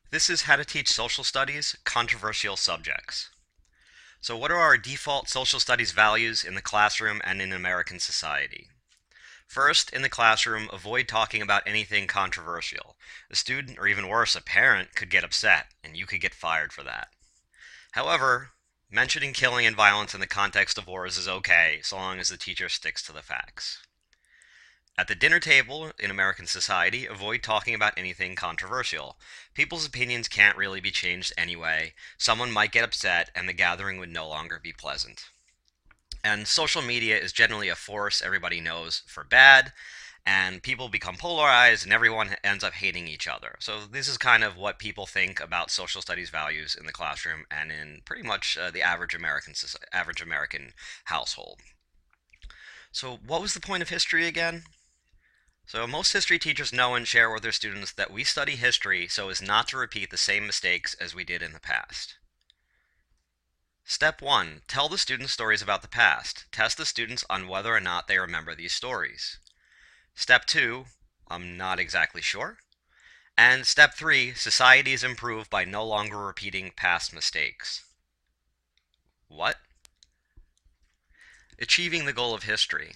This is how to teach social studies, controversial subjects. So what are our default social studies values in the classroom and in American society? First, in the classroom, avoid talking about anything controversial. A student, or even worse, a parent, could get upset, and you could get fired for that. However, mentioning killing and violence in the context of wars is okay, so long as the teacher sticks to the facts. At the dinner table in American society, avoid talking about anything controversial. People's opinions can't really be changed anyway. Someone might get upset, and the gathering would no longer be pleasant. And social media is generally a force everybody knows for bad, and people become polarized, and everyone ends up hating each other. So, this is kind of what people think about social studies values in the classroom and in pretty much the average American household. So, what was the point of history again? So, most history teachers know and share with their students that we study history so as not to repeat the same mistakes as we did in the past. Step 1. Tell the students stories about the past. Test the students on whether or not they remember these stories. Step 2. I'm not exactly sure. And step 3. Societies improve by no longer repeating past mistakes. What? Achieving the goal of history.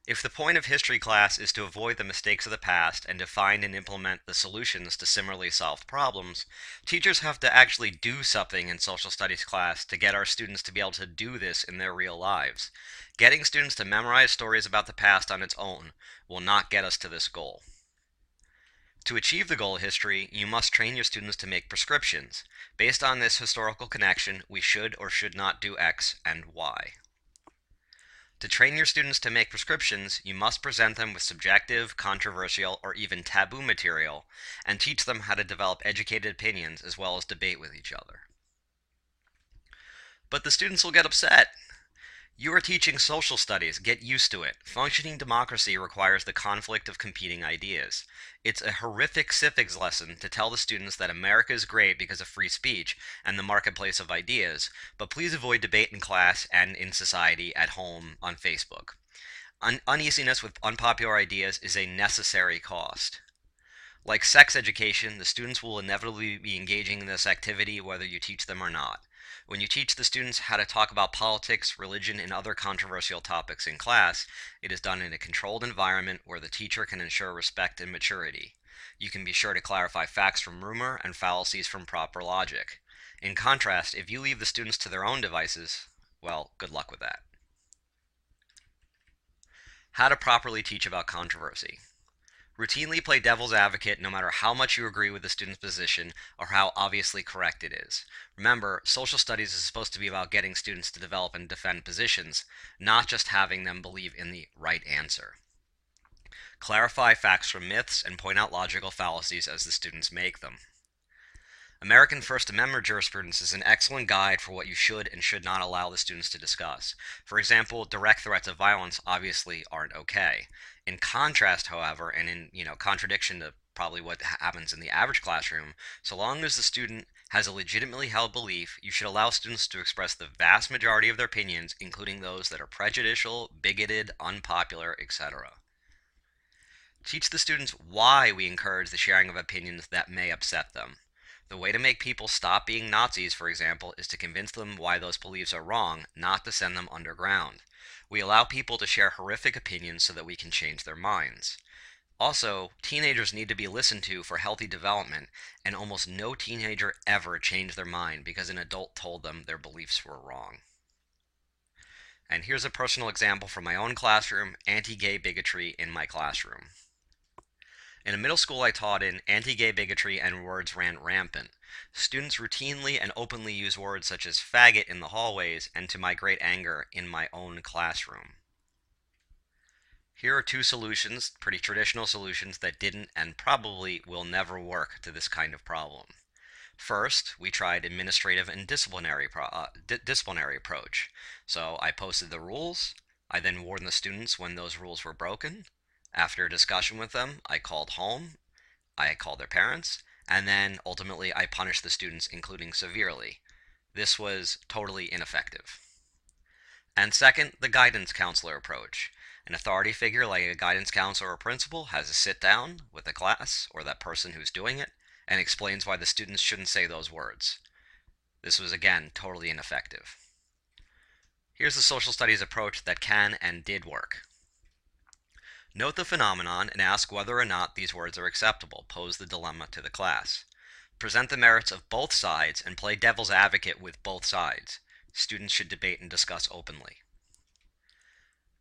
If the point of history class is to avoid the mistakes of the past and to find and implement the solutions to similarly solved problems, teachers have to actually do something in social studies class to get our students to be able to do this in their real lives. Getting students to memorize stories about the past on its own will not get us to this goal. To achieve the goal of history, you must train your students to make prescriptions. Based on this historical connection, we should or should not do X and Y. To train your students to make prescriptions, you must present them with subjective, controversial, or even taboo material, and teach them how to develop educated opinions as well as debate with each other. But the students will get upset. You are teaching social studies. Get used to it. Functioning democracy requires the conflict of competing ideas. It's a horrific civics lesson to tell the students that America is great because of free speech and the marketplace of ideas, but please avoid debate in class and in society at home on Facebook. Uneasiness with unpopular ideas is a necessary cost. Like sex education, the students will inevitably be engaging in this activity whether you teach them or not. When you teach the students how to talk about politics, religion, and other controversial topics in class, it is done in a controlled environment where the teacher can ensure respect and maturity. You can be sure to clarify facts from rumor and fallacies from proper logic. In contrast, if you leave the students to their own devices, well, good luck with that. How to properly teach about controversy. Routinely play devil's advocate no matter how much you agree with the student's position or how obviously correct it is. Remember, social studies is supposed to be about getting students to develop and defend positions, not just having them believe in the right answer. Clarify facts from myths and point out logical fallacies as the students make them. American First Amendment jurisprudence is an excellent guide for what you should and should not allow the students to discuss. For example, direct threats of violence obviously aren't okay. In contrast, however, and in contradiction to probably what happens in the average classroom, so long as the student has a legitimately held belief, you should allow students to express the vast majority of their opinions, including those that are prejudicial, bigoted, unpopular, etc. Teach the students why we encourage the sharing of opinions that may upset them. The way to make people stop being Nazis, for example, is to convince them why those beliefs are wrong, not to send them underground. We allow people to share horrific opinions so that we can change their minds. Also, teenagers need to be listened to for healthy development, and almost no teenager ever changed their mind because an adult told them their beliefs were wrong. And here's a personal example from my own classroom: anti-gay bigotry in my classroom. In a middle school I taught in, anti-gay bigotry and words ran rampant. Students routinely and openly used words such as faggot in the hallways, and to my great anger, in my own classroom. Here are two solutions, pretty traditional solutions, that didn't and probably will never work to this kind of problem. First, we tried administrative and disciplinary approach. So I posted the rules. I then warned the students when those rules were broken. After a discussion with them, I called home, I called their parents, and then ultimately I punished the students, including severely. This was totally ineffective. And second, the guidance counselor approach. An authority figure like a guidance counselor or principal has a sit down with the class or that person who's doing it, and explains why the students shouldn't say those words. This was, again, totally ineffective. Here's the social studies approach that can and did work. Note the phenomenon and ask whether or not these words are acceptable. Pose the dilemma to the class. Present the merits of both sides and play devil's advocate with both sides. Students should debate and discuss openly.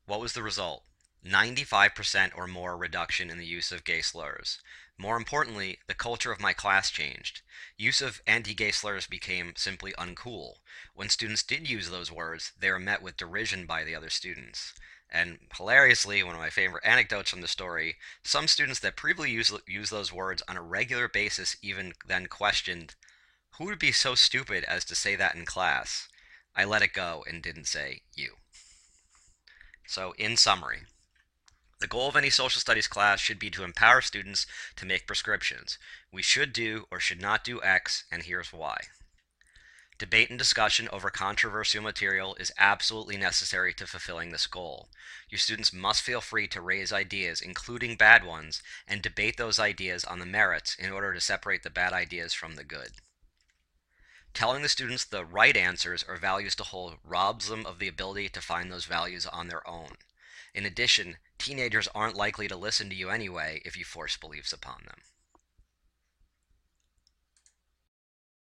What was the result? 95% or more reduction in the use of gay slurs. More importantly, the culture of my class changed. Use of anti-gay slurs became simply uncool. When students did use those words, they were met with derision by the other students. And hilariously, one of my favorite anecdotes from the story, some students that previously used those words on a regular basis even then questioned, who would be so stupid as to say that in class? I let it go and didn't say you. So, in summary, the goal of any social studies class should be to empower students to make prescriptions. We should do or should not do X, and here's why. Debate and discussion over controversial material is absolutely necessary to fulfilling this goal. Your students must feel free to raise ideas, including bad ones, and debate those ideas on the merits in order to separate the bad ideas from the good. Telling the students the right answers or values to hold robs them of the ability to find those values on their own. In addition, teenagers aren't likely to listen to you anyway if you force beliefs upon them.